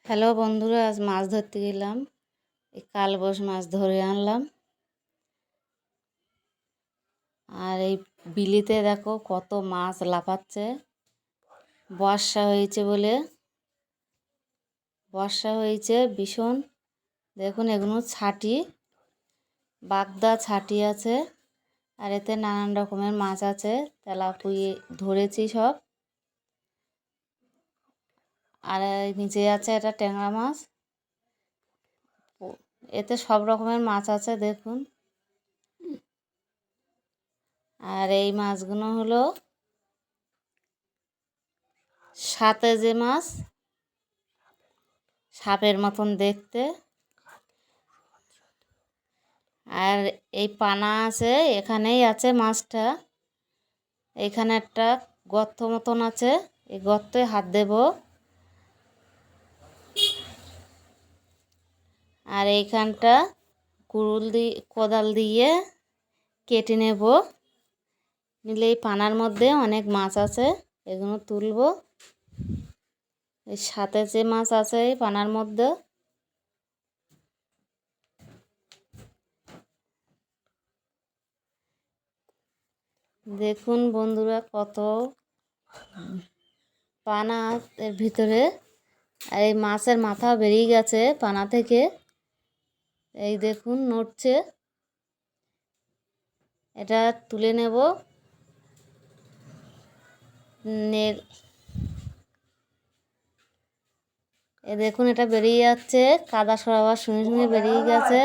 Hello বন্ধুরা, আজ মাছ ধরতে গেলাম। এই কালবোস মাছ ধরে আনলাম। আর এই বিলিতে দেখো কত মাছ লাফাচ্ছে। বর্ষা হয়েছে ভীষণ। দেখুন এগুলো ছাটি, বাগদা ছাটি আছে। আর এতে নানান রকমের মাছ আছে, তেলাপুঁই ধরেছি সব। আর নিচে আছে এটা ট্যাংরা মাছ। এতে সব রকমের মাছ আছে দেখুন। আর এই মাছগুলো হলো সাতেজে মাছ, সাপের মতন দেখতে। আর এই পানা আছে, এখানেই আছে মাছটা। এখানে একটা গর্ত মতন আছে, এই গর্তে হাত দেব। আর এইখানটা কোদাল দিয়ে কেটে নেব। নিলে এই পানার মধ্যে অনেক মাছ আছে, এগুলো তুলব। এই সাথে যে মাছ আছে এই পানার মধ্যে। দেখুন বন্ধুরা কত পানা এর ভিতরে। আর এই মাছের মাথা বেরিয়ে গেছে পানা থেকে, এই দেখুন নড়ছে। এটা তুলে নেব। এ দেখুন এটা বেরিয়ে যাচ্ছে, কাদা সরাবার সঙ্গে সঙ্গে বেরিয়ে গেছে।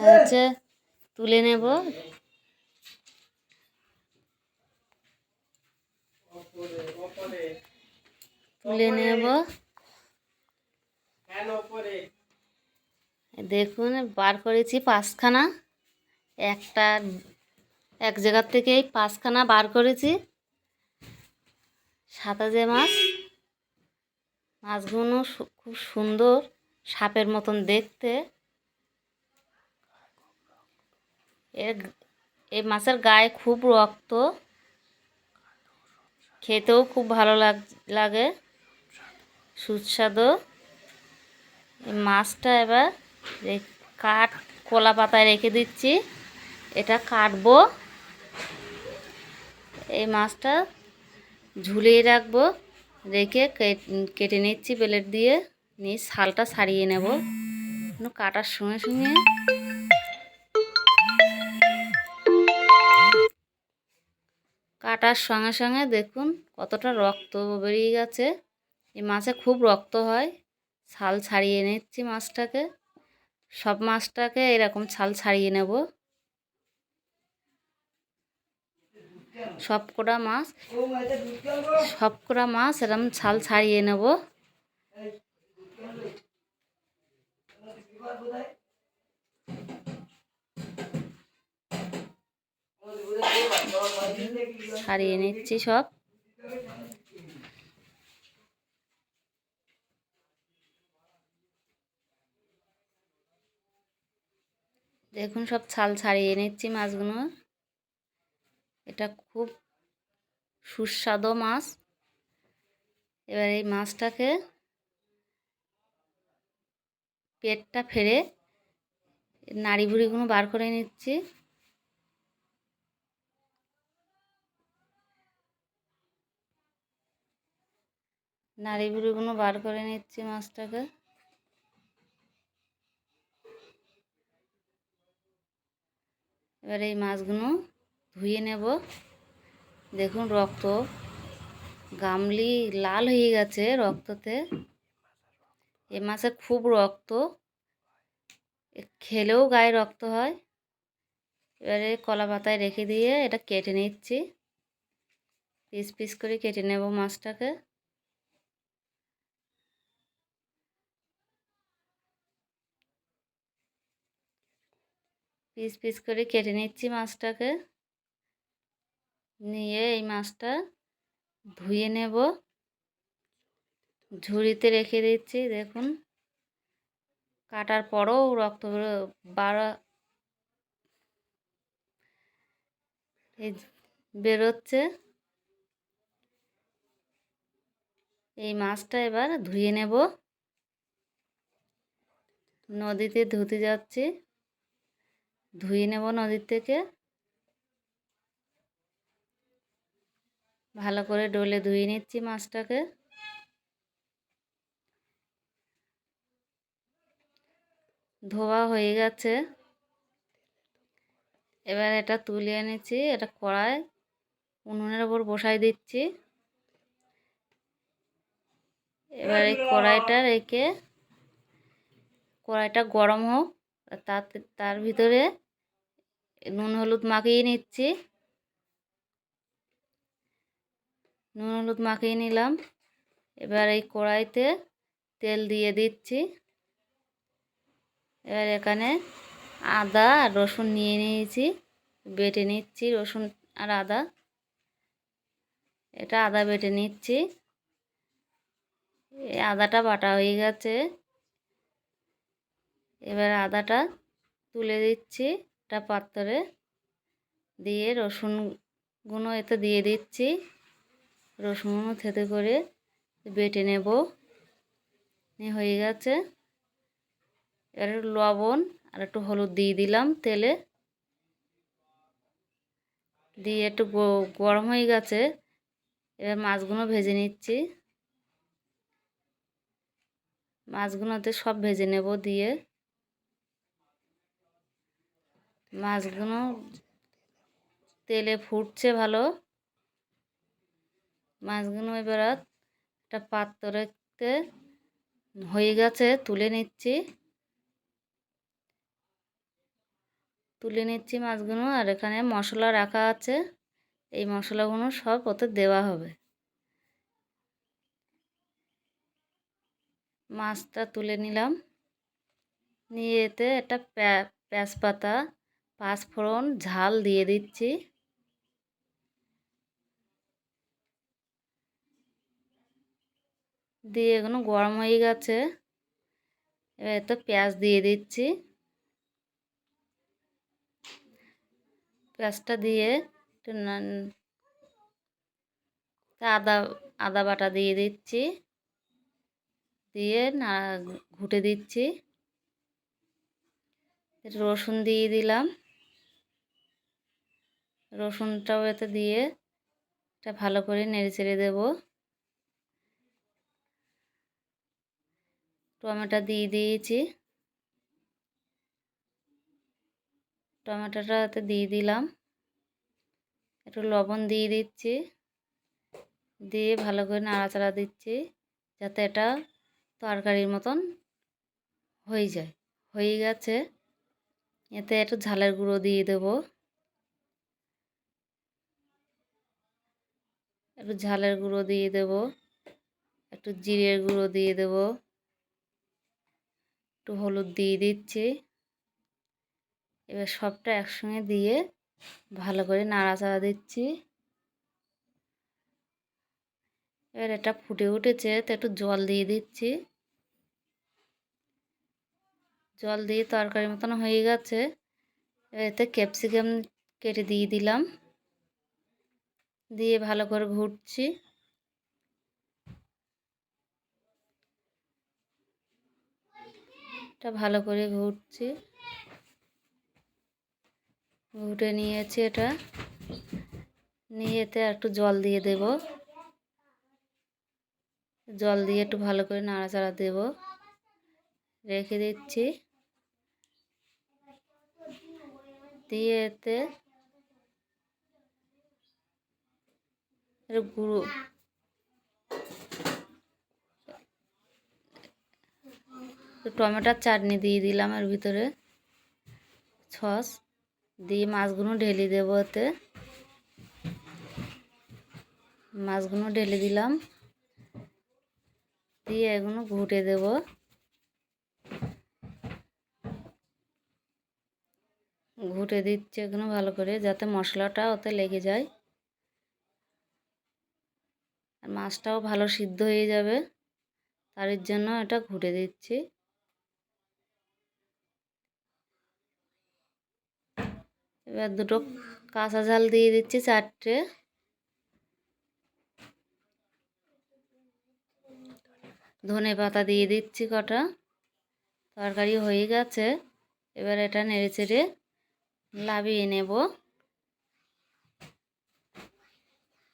হচ্ছে তুলে নেব। দেখুন বার করেছি পাঁচখানা। এক জায়গার থেকে এই পাঁচখানা বার করেছি। সাতাজে মাছগুলো খুব সুন্দর, সাপের মতন দেখতে। এই মাছের গায়ে খুব রক্ত, খেতেও খুব ভালো লাগে, সুস্বাদু। এই মাছটা এবার কলা পাতায় রেখে দিচ্ছি, এটা কাটবো। এই মাছটা ঝুলিয়ে রাখবো, রেখে কেটে নিচ্ছি ব্লেড দিয়ে। নিয়ে ছালটা ছাড়িয়ে নেব। কাটার সঙ্গে সঙ্গে দেখুন কতটা রক্ত বেরিয়ে গেছে। এই মাছে খুব রক্ত হয়। ছাল ছাড়িয়ে নিচ্ছি মাছটাকে। সব মাছটাকে এরকম ছাল ছাড়িয়ে নেব। সবকটা মাছ এরকম ছাল ছাড়িয়ে নেব। ছাড়িয়ে নিচ্ছি সব। দেখুন সব ছাল ছাড়িয়ে নিচ্ছি মাছগুলো। এটা খুব সুস্বাদু মাছ। এবার এই মাছটাকে পেটটা ফেলে নাড়ি ভুড়িগুলো বার করে নিচ্ছি। নাড়ি ভুড়িগুলো বার করে নিচ্ছি মাছটাকে। এবার এই মাছগুলো ধুয়ে নেব। দেখুন রক্ত গামলি লাল হয়ে গেছে রক্ততে। এই মাছে খুব রক্ত, খেলেও গায়ে রক্ত হয়। এবারে কলা পাতায় রেখে দিয়ে এটা কেটে নিচ্ছি। পিস পিস করে কেটে নেব মাছটাকে। পিস পিস করে কেটে নিচ্ছি মাছটাকে। নিয়ে এই মাছটা ধুয়ে নেব, ঝুড়িতে রেখে দিচ্ছি। দেখুন কাটার পরও রক্ত বেরোচ্ছে। এই মাছটা এবার ধুয়ে নেব। নদীতে ধুতে যাচ্ছি, ধুয়ে নেব নদীর থেকে। ভালো করে ডলে ধুয়ে নিচ্ছি মাছটাকে। ধোয়া হয়ে গেছে। এবার এটা তুলে এনেছি, এটা কড়াই উনুনের ওপর বসাই দিচ্ছি। এবার এই কড়াইটা রেখে কড়াইটা গরম হোক, তার ভিতরে নুন হলুদ মাখিয়ে নিচ্ছি। নুন হলুদ মাখিয়ে নিলাম। এবার এই কড়াইতে তেল দিয়ে দিচ্ছি। এবার এখানে আদা আর রসুন নিয়ে নিয়েছি, বেটে নিচ্ছি রসুন আর আদা। এটা আদা বেটে নিচ্ছি। এই আদাটা বাটা হয়ে গেছে। এবার আদাটা তুলে দিচ্ছি একটা পাত্রে, দিয়ে রসুনগুলো এতে দিয়ে দিচ্ছি। রসুনগুলো থেতে করে বেটে নেব। হয়ে গেছে। এবার একটু লবণ আর একটু হলুদ দিয়ে দিলাম তেলে, দিয়ে একটু গরম হয়ে গেছে। এবার মাছগুলো ভেজে নিচ্ছি। মাছগুলোতে সব ভেজে নেব। দিয়ে মাছগুলো তেলে ফুটছে ভালো। মাছগুলো এবার একটা পাত্রতে হয়ে গেছে, তুলে নিচ্ছি। মাছগুলো। আর এখানে মশলা রাখা আছে, এই মশলাগুলো সব ওতে দেওয়া হবে। মাছটা তুলে নিলাম, নিয়ে এতে একটা তেজপাতা, পাঁচফোড়ন, ঝাল দিয়ে দিচ্ছি। দিয়ে এগুলো গরম হয়ে গেছে। এবার এতে পেঁয়াজ দিয়ে দিচ্ছি। পেঁয়াজটা দিয়ে একটু আদা আদা বাটা দিয়ে দিচ্ছি, দিয়ে ঘুটে দিচ্ছি। রসুন দিয়ে দিলাম। রসুনটাও এতে দিয়ে এটা ভালো করে নেড়ে চেড়ে দেবো। টমেটো দিয়ে দিয়েছি। টমেটোটা এতে দিয়ে দিলাম। একটু লবণ দিয়ে দিচ্ছি, দিয়ে ভালো করে নাড়াচাড়া দিচ্ছি যাতে এটা তরকারির মতন হয়ে যায়। হয়ে গেছে। এতে একটু ঝালের গুঁড়ো দিয়ে দেব। একটু ঝালের গুঁড়ো দিয়ে দেব, একটু জিরের গুঁড়ো দিয়ে দেব, একটু হলুদ দিয়ে দিচ্ছি। এবার সবটা একসঙ্গে দিয়ে ভালো করে নাড়াচাড়া দিচ্ছি। এবার এটা ফুটে উঠেছে, তো একটু জল দিয়ে দিচ্ছি। জল দিয়ে তরকারির মতন হয়ে গেছে। এতে ক্যাপসিকাম কেটে দিয়ে দিলাম, দিয়ে ভালো করে ঘুটছি। এটা ভালো করে ঘুটছি। ঘুটে নিয়েছি এটা, নিয়ে এতে একটু জল দিয়ে দেব। জল দিয়ে একটু ভালো করে নাড়াচাড়া দেব, রেখে দিচ্ছি। দিয়ে এতে গুঁড়ো টমেটোর চাটনি দিয়ে দিলাম এর ভিতরে, সস দিয়ে মাছগুলো ঢেলে দেবো। এতে মাছগুলো ঢেলে দিলাম, দিয়ে এগুলো ঘুটে দেব। ঘুটে দিচ্ছে এগুলো ভালো করে, যাতে মশলাটা ওতে লেগে যায় আর মাছটাও ভালো সিদ্ধ হয়ে যাবে। তার জন্য এটা ঘুটে দিচ্ছি। এবার দুটো কাঁচা ঝাল দিয়ে দিচ্ছি, 4টে। ধনে পাতা দিয়ে দিচ্ছি কটা। তরকারি হয়ে গেছে, এবার এটা নেড়ে চেড়ে নামিয়ে নেব।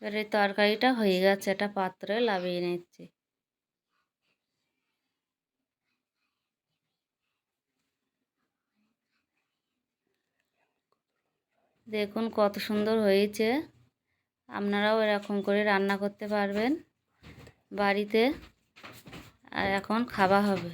এবার এই তরকারিটা হয়ে গেছে, এটা পাত্রে নামিয়ে নিচ্ছি। দেখুন কত সুন্দর হয়েছে। আপনারাও এরকম করে রান্না করতে পারবেন বাড়িতে। আর এখন খাওয়া হবে।